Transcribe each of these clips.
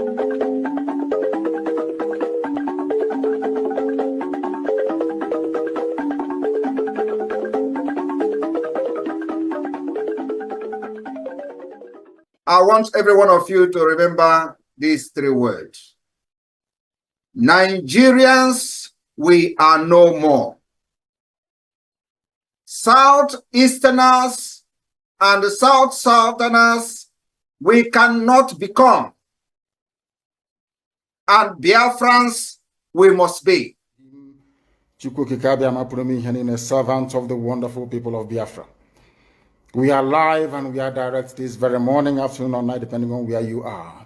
I want every one of you to remember these three words. Nigerians, we are no more. Southeasterners and Southerners, we cannot become. And Biafrans, we must be. A servant of the wonderful people of Biafra. We are live and we are direct this very morning, afternoon, or night, depending on where you are.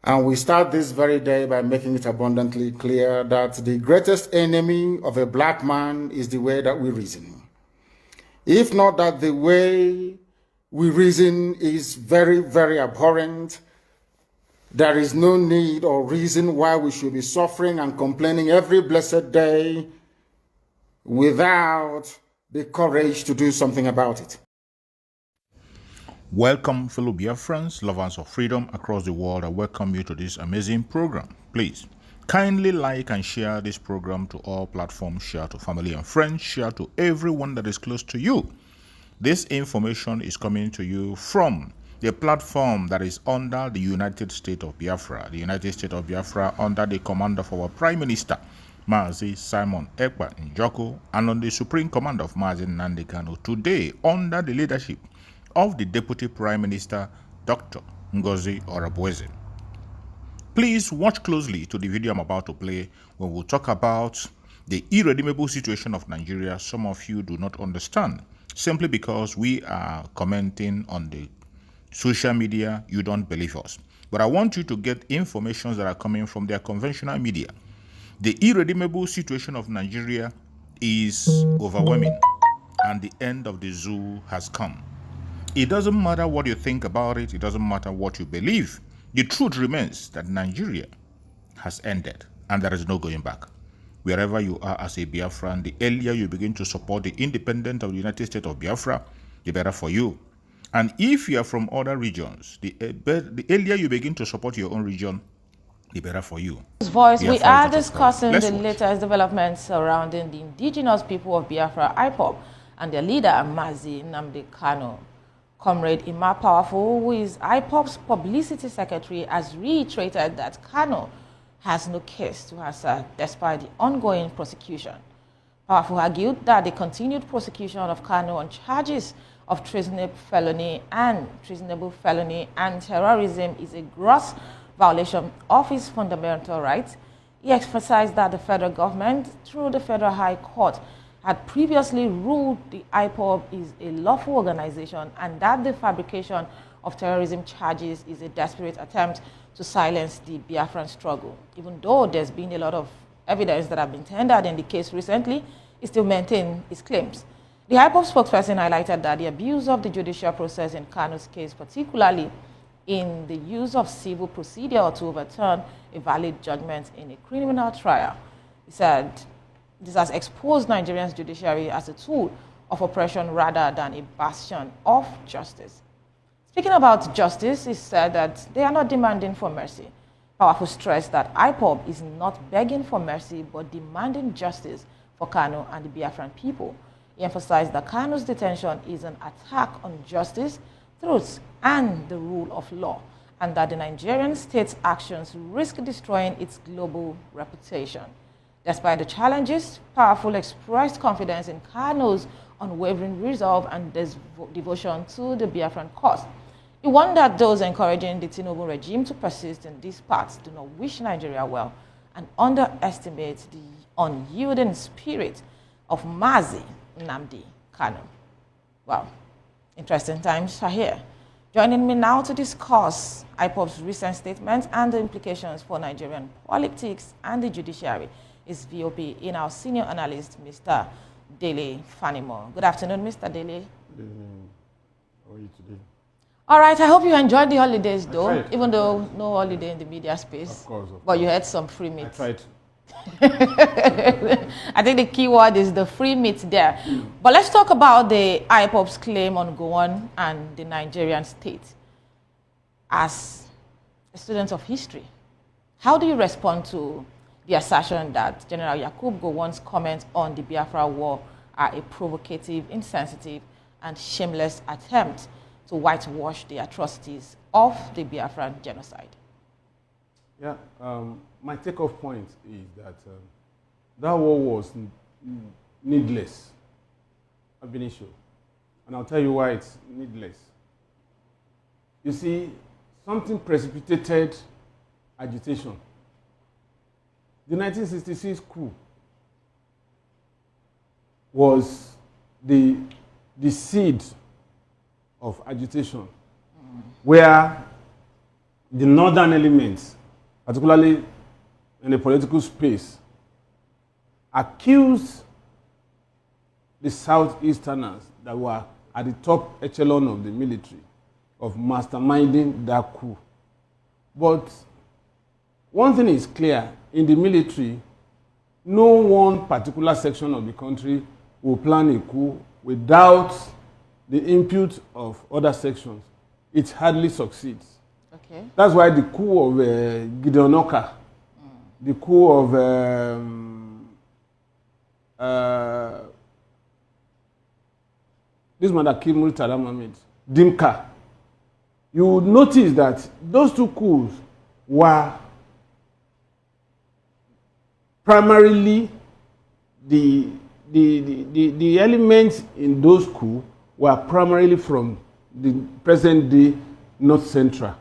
And we start this very day by making it abundantly clear that the greatest enemy of a black man is the way that we reason. If not that the way we reason is very, very abhorrent, there is no need or reason why we should be suffering and complaining every blessed day without the courage to do something about it. Welcome, fellow Biafrans, lovers of freedom across the world. I welcome you to this amazing program. Please, kindly like and share this program to all platforms. Share to family and friends. Share to everyone that is close to you. This information is coming to you from the platform that is under the United States of Biafra. The United States of Biafra under the command of our Prime Minister, Mazi Simon Ekpa Njoku, and on the Supreme Command of Mazi Nnamdi Kanu. Today, under the leadership of the Deputy Prime Minister, Dr. Ngozi Orabueze. Please watch closely to the video I'm about to play when we'll talk about the irredeemable situation of Nigeria. Some of you do not understand. Simply because we are commenting on the social media, you don't believe us. But I want you to get information that are coming from their conventional media. The irredeemable situation of Nigeria is overwhelming, and the end of the zoo has come. It doesn't matter what you think about it. It doesn't matter what you believe. The truth remains that Nigeria has ended and there is no going back. Wherever you are as a Biafran, the earlier you begin to support the independence of the United States of Biafra, the better for you. And if you are from other regions, the earlier you begin to support your own region, the better for you. Voice, we are discussing the latest developments surrounding the indigenous people of Biafra, IPOB, and their leader, Mazi Nnamdi Kanu. Comrade Ima Powerful, who is IPOB's publicity secretary, has reiterated that Kanu has no case to answer despite the ongoing prosecution. Powerful argued that the continued prosecution of Kanu on charges of treasonable felony and terrorism is a gross violation of his fundamental rights. He emphasized that the federal government, through the Federal High Court, had previously ruled the IPOB is a lawful organization and that the fabrication of terrorism charges is a desperate attempt to silence the Biafran struggle. Even though there's been a lot of evidence that have been tendered in the case recently, he still maintains his claims. The IPOB spokesperson highlighted that the abuse of the judicial process in Kanu's case, particularly in the use of civil procedure to overturn a valid judgment in a criminal trial. He said, this has exposed Nigeria's judiciary as a tool of oppression rather than a bastion of justice. Speaking about justice, he said that they are not demanding for mercy. Powerful stressed that IPOB is not begging for mercy but demanding justice for Kanu and the Biafran people. He emphasized that Kanu's detention is an attack on justice, truth, and the rule of law, and that the Nigerian state's actions risk destroying its global reputation. Despite the challenges, Powerful expressed confidence in Kanu's unwavering resolve and devotion to the Biafran cause. He warned that those encouraging the Tinubu regime to persist in these paths do not wish Nigeria well and underestimate the unyielding spirit of Mazi Nnamdi Kanu. Well, interesting times are here. Joining me now to discuss IPOB's recent statements and the implications for Nigerian politics and the judiciary is VOP in-house senior analyst, Mr. Dele Fimmore. Good afternoon, Mr. Dele. Good evening. How are you today? All right, I hope you enjoyed the holidays, though, even though no holiday in the media space. Of course. But you had some free meat. I tried. I think the key word is the free meat there. But let's talk about the IPOB's claim on Goan and the Nigerian state. As a student of history. How do you respond to the assertion that General Yakubu Goan's comments on the Biafra war are a provocative, insensitive, and shameless attempt to whitewash the atrocities of the Biafran genocide? Yeah, my takeoff point is that that war was needless, ab initio. And I'll tell you why it's needless. You see, something precipitated agitation. The 1966 coup was the seed of agitation, where the northern elements, particularly in the political space, accused the southeasterners that were at the top echelon of the military of masterminding that coup. But one thing is clear, in the military, no one particular section of the country will plan a coup without the input of other sections. It hardly succeeds. Okay. That's why the coup of Gideon Oka, the coup of this man that killed Murtala Mohammed, Dimka, you would notice that those two coups were primarily the elements in those coups were primarily from the present day North Central,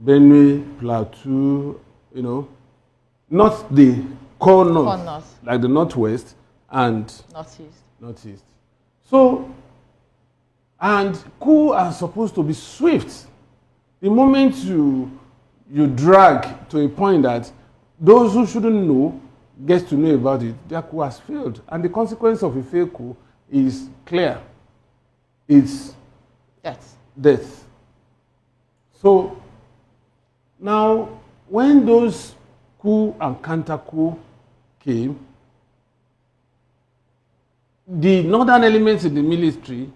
Benue, Plateau, you know, not the core north, like the Northwest and Northeast. So, and coups are supposed to be swift. The moment you drag to a point that those who shouldn't know get to know about it, their coup has failed. And the consequence of a failed coup is clear. It's death. So, now, when those coup and counter-coup came, the northern elements in the military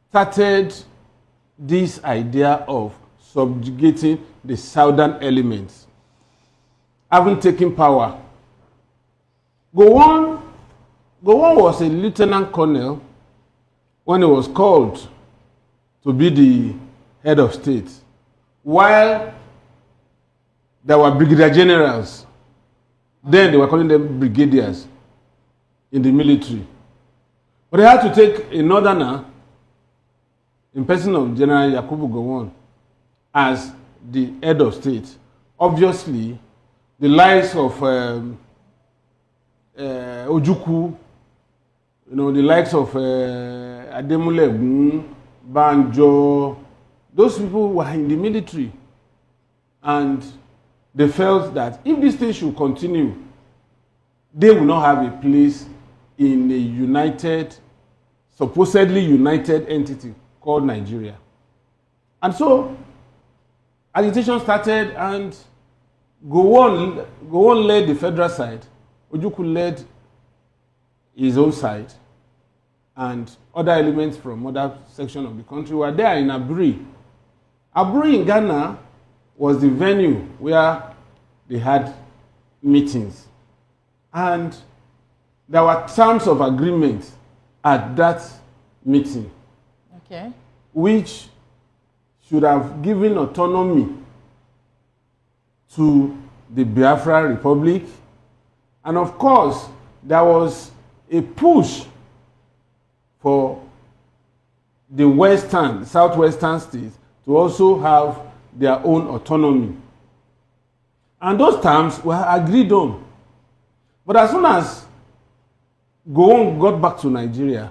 started this idea of subjugating the southern elements, having taken power. Goan was a lieutenant colonel when he was called to be the head of state, while there were brigadier generals. Then they were calling them brigadiers in the military. But they had to take a northerner in person of General Yakubu Goan as the head of state. Obviously, the likes of Ojukwu, you know, the likes of Ademule, Banjo, those people were in the military. And they felt that if this thing should continue, they will not have a place in a supposedly united entity called Nigeria. And so, agitation started, and Goan led the federal side, Ojukwu led his own side, and other elements from other sections of the country were there in Aburi. Aburi in Ghana was the venue where they had meetings. And there were terms of agreement at that meeting, which should have given autonomy to the Biafra Republic. And of course, there was a push for the southwestern states to also have their own autonomy. And those terms were agreed on. But as soon as Goan got back to Nigeria,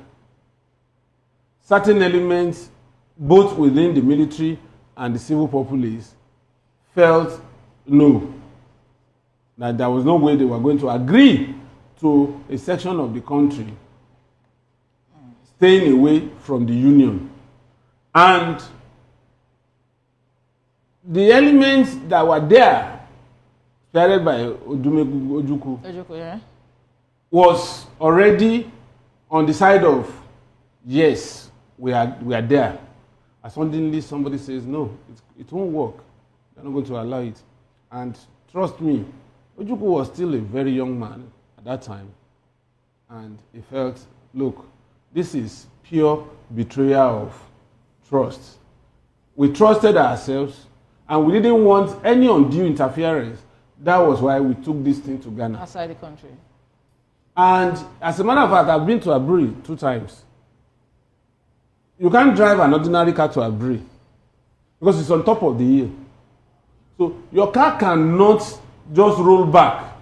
certain elements, both within the military and the civil populace, felt no, that there was no way they were going to agree to a section of the country staying away from the Union. And the elements that were there, started by Ojukwu, was already on the side of, yes, we are there. And suddenly somebody says, no, it won't work. They're not going to allow it. And trust me, Ojukwu was still a very young man at that time. And he felt, look, this is pure betrayal of trust. We trusted ourselves, and we didn't want any undue interference. That was why we took this thing to Ghana. Outside the country. And as a matter of fact, I've been to Aburi 2 times. You can't drive an ordinary car to Aburi because it's on top of the hill. So your car cannot just roll back.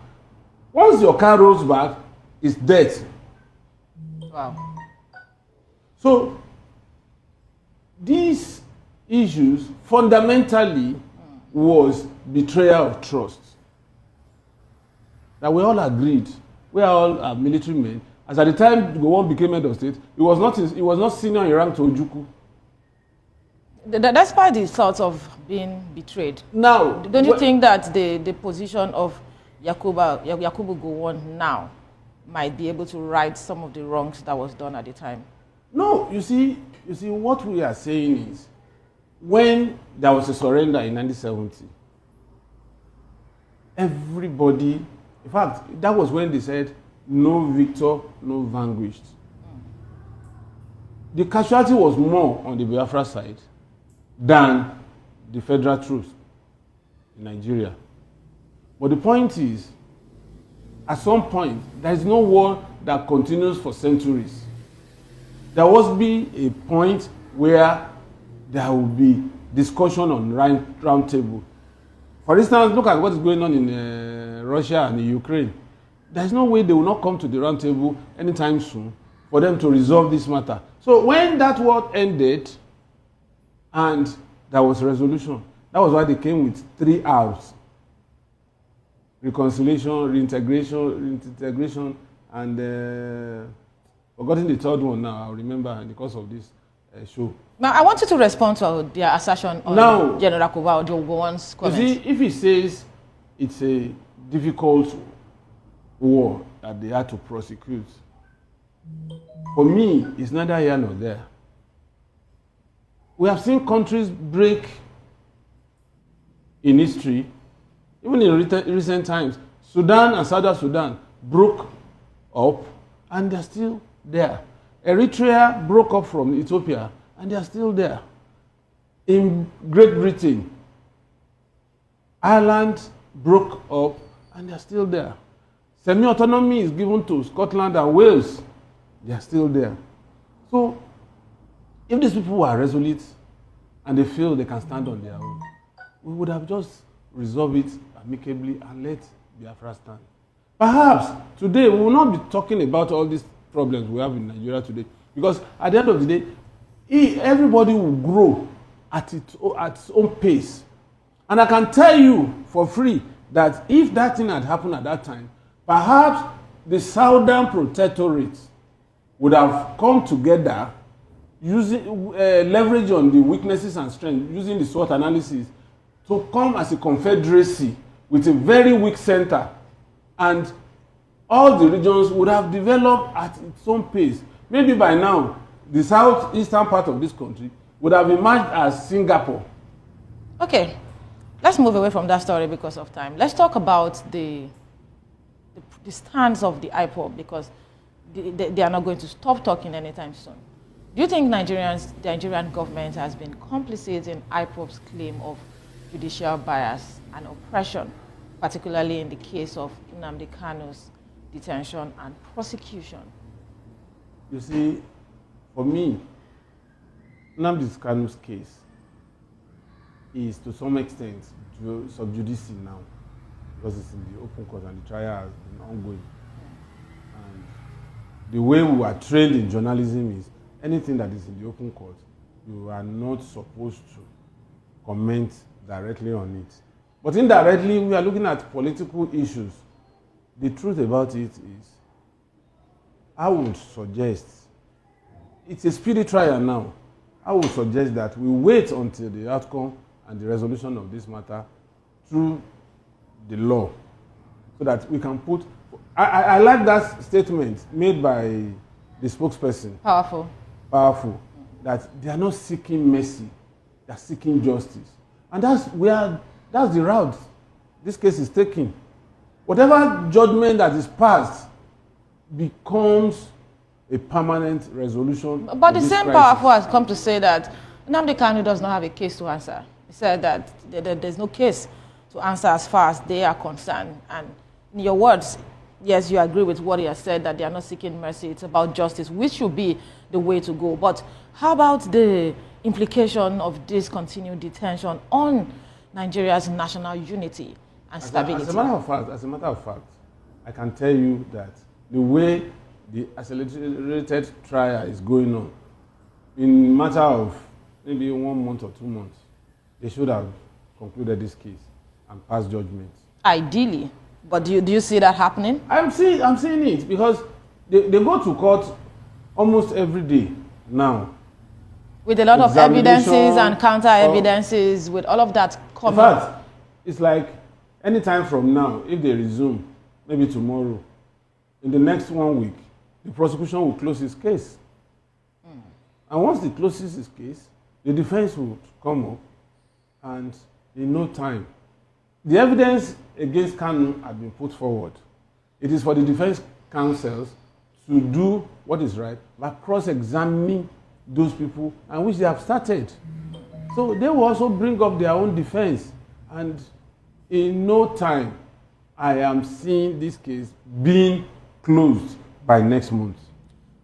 Once your car rolls back, it's dead. Wow. So these issues fundamentally was betrayal of trust. That we all agreed. We are all military men. As at the time Goan became head of state, he was not senior in rank to Ojukwu. Despite the thoughts of being betrayed, Now, don't you think that the position of Yakubu Goan now might be able to right some of the wrongs that was done at the time? No, you see, what we are saying is, when there was a surrender in 1970, everybody, in fact, that was when they said, no victor, no vanquished. The casualty was more on the Biafra side than the federal troops in Nigeria. But the point is, at some point, there is no war that continues for centuries. There must be a point where there will be discussion on round table. For instance, look at what is going on in Russia and in Ukraine. There's no way they will not come to the round table anytime soon for them to resolve this matter. So when that war ended and there was resolution, that was why they came with 3 R's. Reconciliation, reintegration, and forgetting the third one now, I'll remember in the course of this show. Now, I want you to respond to their assertion on now, General Goan's comments. You see, if he says it's a difficult war that they had to prosecute, for me, it's neither here nor there. We have seen countries break in history, even in recent times. Sudan and South Sudan broke up, and they're still there. Eritrea broke up from Ethiopia, and they're still there. In Great Britain, Ireland broke up, and they're still there. Semi-autonomy is given to Scotland and Wales. They are still there. So, if these people are resolute and they feel they can stand on their own, we would have just resolved it amicably and let Biafra stand. Perhaps today we will not be talking about all these problems we have in Nigeria today, because at the end of the day, everybody will grow at its own pace. And I can tell you for free that if that thing had happened at that time, perhaps the Southern Protectorate would have come together, using leverage on the weaknesses and strengths, using the SWOT analysis, to come as a confederacy with a very weak center, and all the regions would have developed at its own pace. Maybe by now, the southeastern part of this country would have emerged as Singapore. Okay, let's move away from that story because of time. Let's talk about the stance of the IPOB, because they are not going to stop talking anytime soon. Do you think the Nigerian government has been complicit in IPOB's claim of judicial bias and oppression, particularly in the case of Nnamdi Kanu's detention and prosecution? You see, for me, Nnamdi Kanu's case is to some extent sub judice now, because it's in the open court and the trial has been ongoing. And the way we are trained in journalism is anything that is in the open court, you are not supposed to comment directly on it. But indirectly, we are looking at political issues. The truth about it is, I would suggest, it's a speedy trial now. I would suggest that we wait until the outcome and the resolution of this matter through the law, so that we can put... I like that statement made by the spokesperson. Powerful. that they are not seeking mercy, they are seeking justice. And that's the route this case is taking. Whatever judgment that is passed becomes a permanent resolution. But the same powerful has come to say that Nnamdi Kanu does not have a case to answer. He said that there's no case to answer as far as they are concerned. And in your words, yes, you agree with what he has said, that they are not seeking mercy. It's about justice, which should be the way to go. But how about the implication of this continued detention on Nigeria's national unity and stability? As a matter of fact, I can tell you that the way the accelerated trial is going on, in a matter of maybe 1 month or 2 months, they should have concluded this case and passed judgment. Ideally. But do you see that happening? I'm seeing it because they go to court almost every day now. With a lot of evidences and counter evidences, with all of that coming. In fact, it's like any time from now, if they resume, maybe tomorrow, in the next 1 week, the prosecution will close its case. And once it closes its case, the defense will come up, and in no time, the evidence against Kanu had been put forward. It is for the defense counsels to do what is right by cross-examining those people, and which they have started. So they will also bring up their own defense, and in no time, I am seeing this case being closed by next month.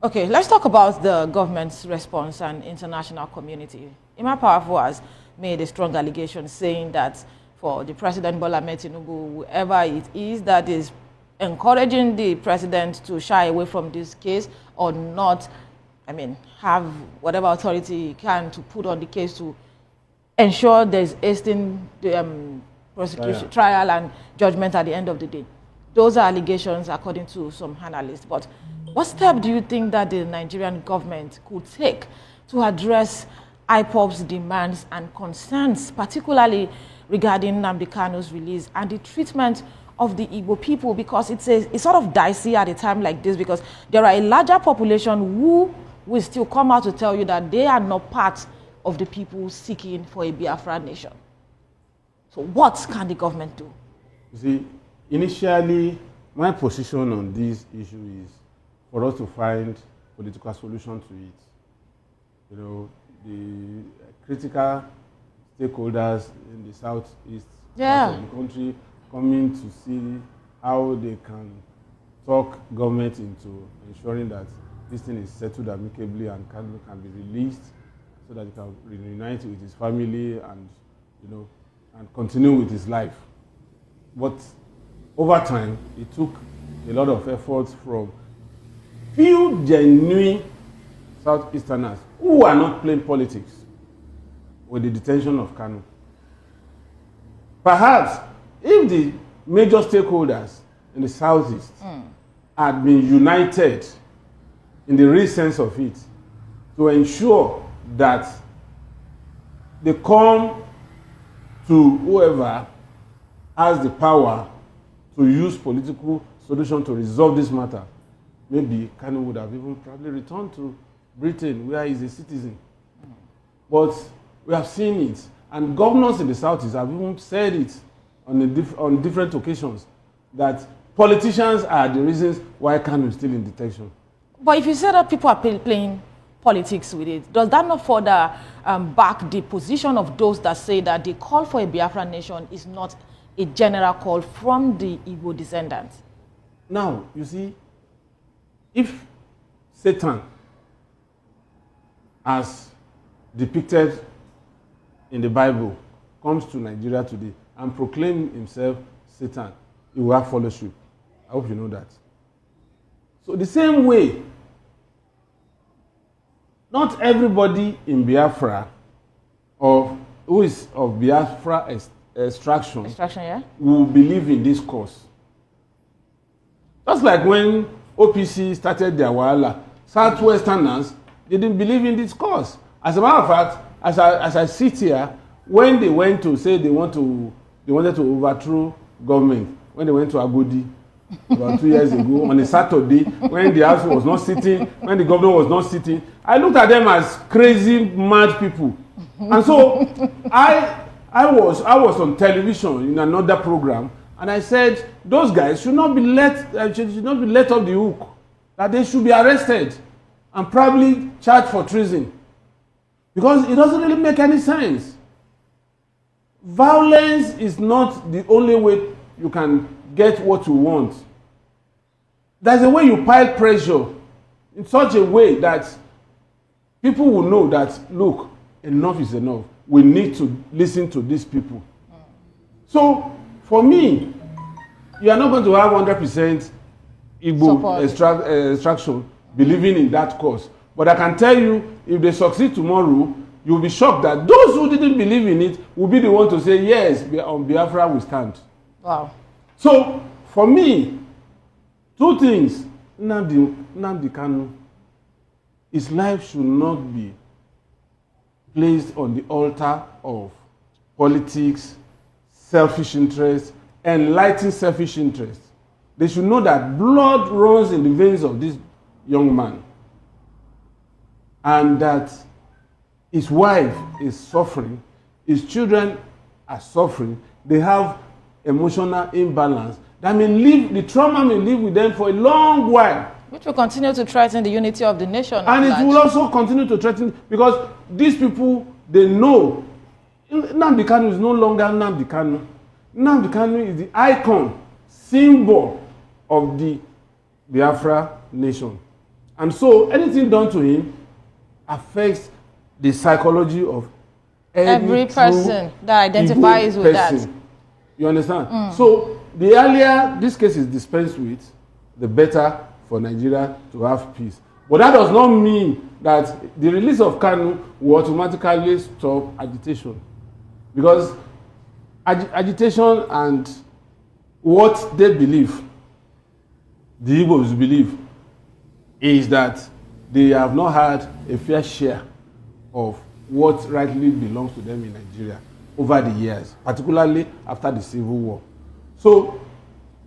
Okay, let's talk about the government's response and international community. Emma Powerful has made a strong allegation saying that for the President Bola Ahmed Tinubu, whoever it is that is encouraging the president to shy away from this case or not, have whatever authority he can to put on the case to ensure there's hastened prosecution, trial and judgment at the end of the day. Those are allegations according to some analysts. But what step do you think that the Nigerian government could take to address IPOB's demands and concerns, particularly regarding Nnamdi Kanu's release and the treatment of the Igbo people? Because it's sort of dicey at a time like this, because there are a larger population who will still come out to tell you that they are not part of the people seeking for a Biafra nation. So what can the government do? You see, initially, my position on this issue is for us to find political solution to it. You know, the critical stakeholders in the southeast part of the country coming to see how they can talk government into ensuring that this thing is settled amicably and can be released so that he can reunite with his family and, and continue with his life. But over time, it took a lot of efforts from few genuine Southeasterners who are not playing politics with the detention of Kanu. Perhaps if the major stakeholders in the Southeast had been united in the real sense of it to ensure that they come to whoever has the power to use political solution to resolve this matter, maybe Kanu would have even probably returned to Britain, where he's a citizen. But we have seen it, and governors in the Southeast have even said it on different occasions, that politicians are the reasons why Kanu is still in detention. But if you say that people are playing politics with it, does that not further back the position of those that say that the call for a Biafra nation is not a general call from the Igbo descendants? Now, you see, if Satan, as depicted in the Bible, comes to Nigeria today and proclaims himself Satan, he will have fellowship. I hope you know that. So the same way, not everybody in Biafra or who is of Biafra extraction will believe in this cause. Just like when OPC started their wahala, Southwesterners didn't believe in this cause. As a matter of fact, as I sit here, when they went to say they wanted to overthrow government, when they went to Agodi, about 2 years ago on a Saturday when the house was not sitting, when the governor was not sitting. I looked at them as crazy, mad people. And so I was on television in another program, and I said those guys should not be let off the hook, that they should be arrested and probably charged for treason, because it doesn't really make any sense. Violence is not the only way you can get what you want. There's a way you pile pressure in such a way that people will know that, look, enough is enough. We need to listen to these people. So, for me, you are not going to have 100% Igbo extraction believing in that cause. But I can tell you, if they succeed tomorrow, you'll be shocked that those who didn't believe in it will be the one to say, yes, on Biafra we stand. Wow. So, for me, two things. Nnamdi Kanu, his life should not be placed on the altar of politics, selfish interests, enlightened selfish interests. They should know that blood runs in the veins of this young man, and that his wife is suffering, his children are suffering, they have emotional imbalance that may live, the trauma may live with them for a long while. Which will continue to threaten the unity of the nation. And it will also continue to threaten, because these people, they know Nnamdi Kanu is no longer Nnamdi Kanu. Nnamdi Kanu is the icon, symbol of the Biafra nation. And so anything done to him affects the psychology of every person that identifies with that. You understand? So the earlier this case is dispensed with, the better for Nigeria to have peace. But that does not mean that the release of Kanu will automatically stop agitation. Because agitation and what they believe, the Igbos believe, is that they have not had a fair share of what rightly belongs to them in Nigeria over the years, particularly after the Civil War. So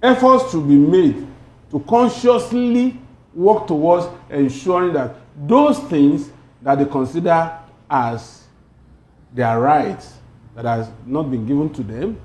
efforts should be made to consciously work towards ensuring that those things that they consider as their rights that has not been given to them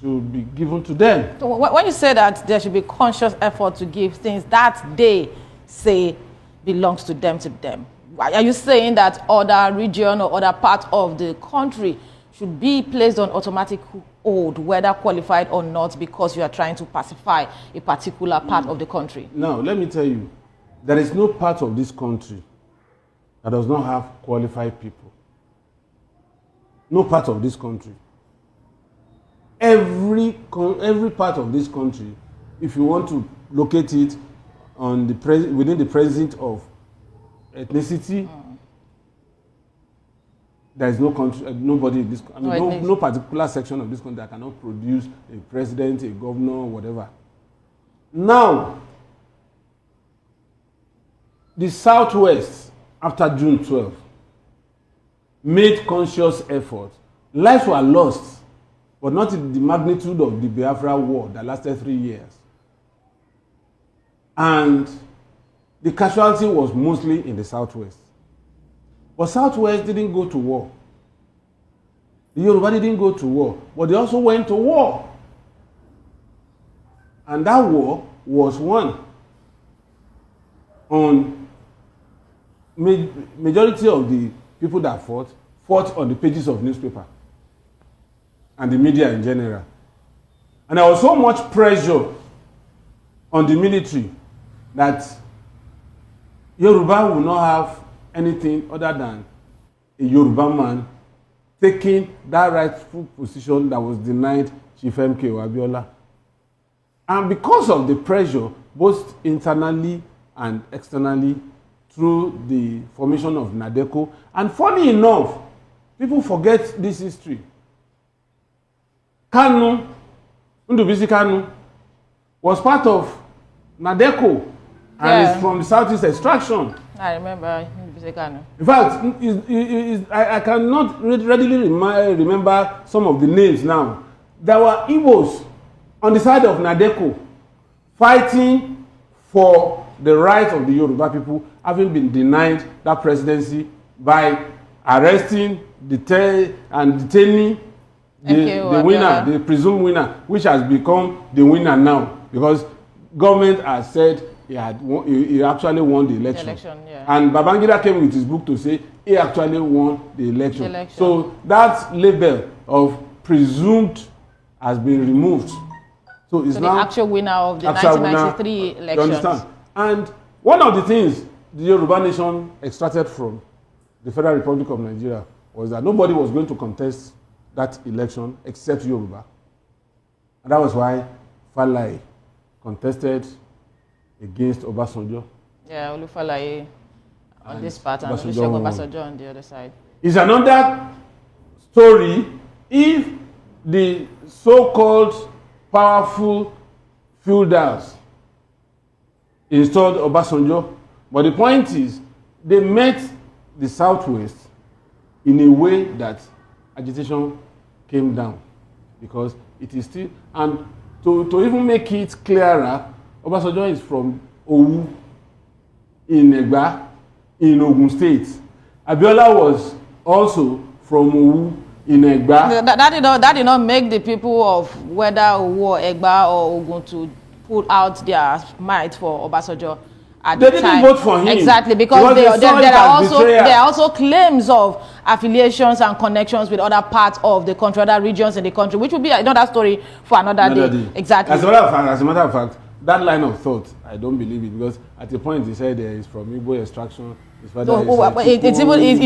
should be given to them. So when you say that there should be conscious effort to give things that they say belongs to them, are you saying that other region or other part of the country should be placed on automatic hold, whether qualified or not, because you are trying to pacify a particular part of the country? Now, let me tell you, there is no part of this country that does not have qualified people. No part of this country. Every part of this country, if you want to locate it on the within the precinct of ethnicity, there is no country, nobody in this. I mean, no particular section of this country that cannot produce a president, a governor, whatever. Now, the Southwest, after June 12, made conscious effort. Lives were lost, but not in the magnitude of the Biafra war that lasted 3 years. And the casualty was mostly in the Southwest. But Southwest didn't go to war. The Yoruba didn't go to war, but they also went to war. And that war was won on majority of the people that fought on the pages of newspaper and the media in general. And there was so much pressure on the military that Yoruba will not have anything other than a Yoruba man taking that rightful position that was denied Chief M.K. Abiola. And because of the pressure, both internally and externally, through the formation of NADECO, and funny enough, people forget this history. Kanu, Ndubisi Kanu, was part of NADECO, and is from the Southeast extraction. I remember Ndubisi Kanu. In fact, I cannot readily remember some of the names now. There were Igbos on the side of NADECO fighting for the right of the Yoruba people, having been denied that presidency by arresting, detaining the winner, the presumed winner, which has become the winner now, because government has said he actually won the election. And Babangida came with his book to say he actually won the election. So that label of presumed has been removed. So it's now the actual winner of the 1993 elections. You understand? And one of the things the Yoruba nation extracted from the Federal Republic of Nigeria was that nobody was going to contest that election except Yoruba. And that was why Falai contested against Obasanjo. Yeah, Olufalaye on this part and Olusegun Obasanjo on the other side. It's another story if the so-called powerful feudals installed Obasanjo. But the point is, they met the Southwest in a way that agitation came down, because it is still, and to even make it clearer, Obasanjo is from Owu in Egba in Ogun State. Abiola was also from Owu in Egba. That did not make the people of whether Owu or Egba or Ogun to put out their might for Obasanjo. They didn't vote for him. Exactly, because there are also claims of affiliations and connections with other parts of the country, other regions in the country, which will be another story for another day. Exactly. As a matter of fact, that line of thought, I don't believe it, because at the point he said there is from Igbo extraction. It's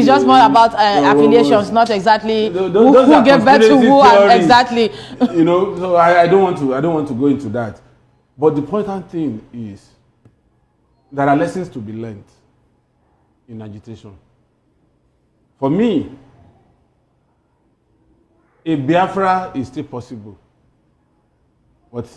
just more about affiliations, not exactly who gave birth to who and exactly. You know, so I don't want to go into that. But the important thing is, there are lessons to be learned in agitation. For me, a Biafra is still possible, but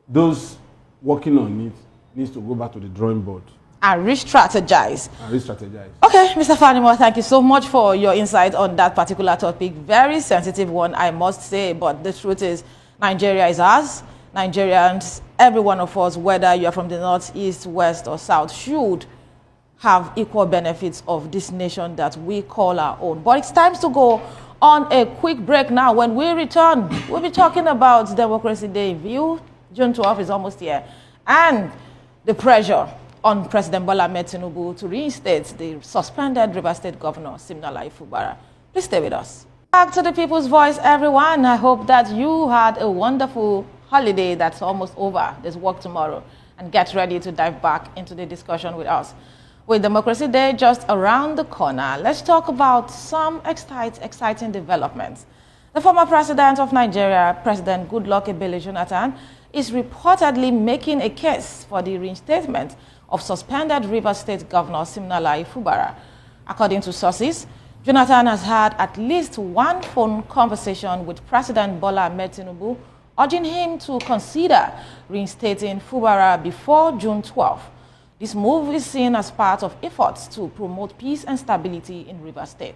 those working on it needs to go back to the drawing board. And re-strategize. Okay, Mr. Fimmore, thank you so much for your insight on that particular topic. Very sensitive one, I must say, but the truth is, Nigeria is ours. Nigerians, every one of us, whether you are from the north, east, west, or south, should have equal benefits of this nation that we call our own. But it's time to go on a quick break now. When we return, we'll be talking about Democracy Day in view. June 12th is almost here. And the pressure on President Bola Ahmed Tinubu to reinstate the suspended Rivers State Governor, Siminalayi Fubara. Please stay with us. Back to the People's Voice, everyone. I hope that you had a wonderful holiday that's almost over. There's work tomorrow. And get ready to dive back into the discussion with us. With Democracy Day just around the corner, let's talk about some exciting developments. The former president of Nigeria, President Goodluck Ebele Jonathan, is reportedly making a case for the reinstatement of suspended Rivers State Governor Siminalayi Fubara. According to sources, Jonathan has had at least one phone conversation with President Bola Ahmed Tinubu, urging him to consider reinstating Fubara before June 12. This move is seen as part of efforts to promote peace and stability in Rivers State.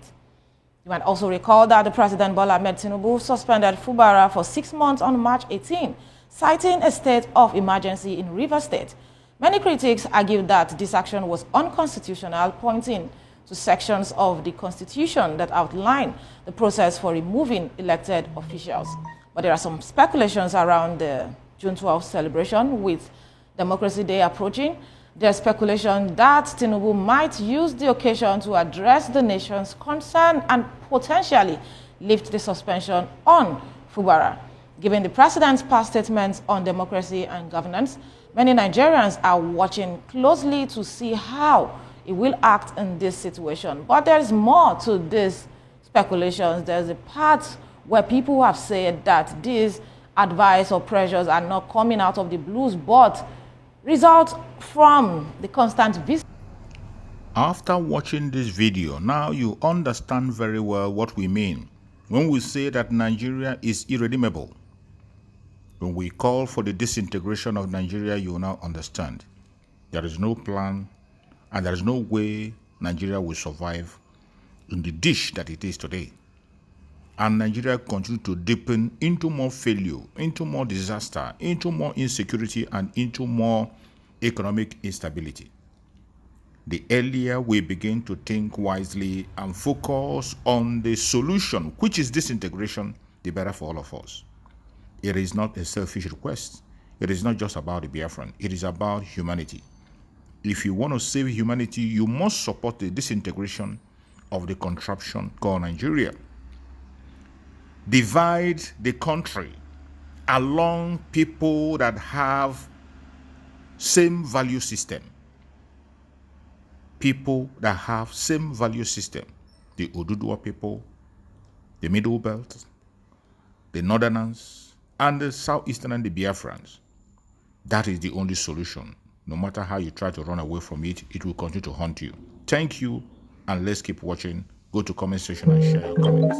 You might also recall that the President Bola Ahmed Tinubu suspended Fubara for 6 months on March 18, citing a state of emergency in Rivers State. Many critics argue that this action was unconstitutional, pointing to sections of the Constitution that outline the process for removing elected officials. But there are some speculations around the June 12th celebration with Democracy Day approaching. There's speculation that Tinubu might use the occasion to address the nation's concern and potentially lift the suspension on Fubara. Given the president's past statements on democracy and governance, many Nigerians are watching closely to see how he will act in this situation. But there is more to these speculations. There's a part where people have said that these advice or pressures are not coming out of the blues, but result from the constant visit. After watching this video, now you understand very well what we mean when we say that Nigeria is irredeemable. When we call for the disintegration of Nigeria, you will now understand. There is no plan and there is no way Nigeria will survive in the dish that it is today. and Nigeria continue to deepen into more failure, into more disaster, into more insecurity, and into more economic instability. The earlier we begin to think wisely and focus on the solution, which is disintegration, the better for all of us. It is not a selfish request. It is not just about the Biafran. It is about humanity. If you want to save humanity, you must support the disintegration of the contraption called Nigeria. Divide the country along people that have same value system. People that have same value system. The Oduduwa people, the Middle Belt, the Northerners, and the Southeastern and the Biafrans. That is the only solution. No matter how you try to run away from it, it will continue to haunt you. Thank you, and let's keep watching. Go to comment section and share your comments.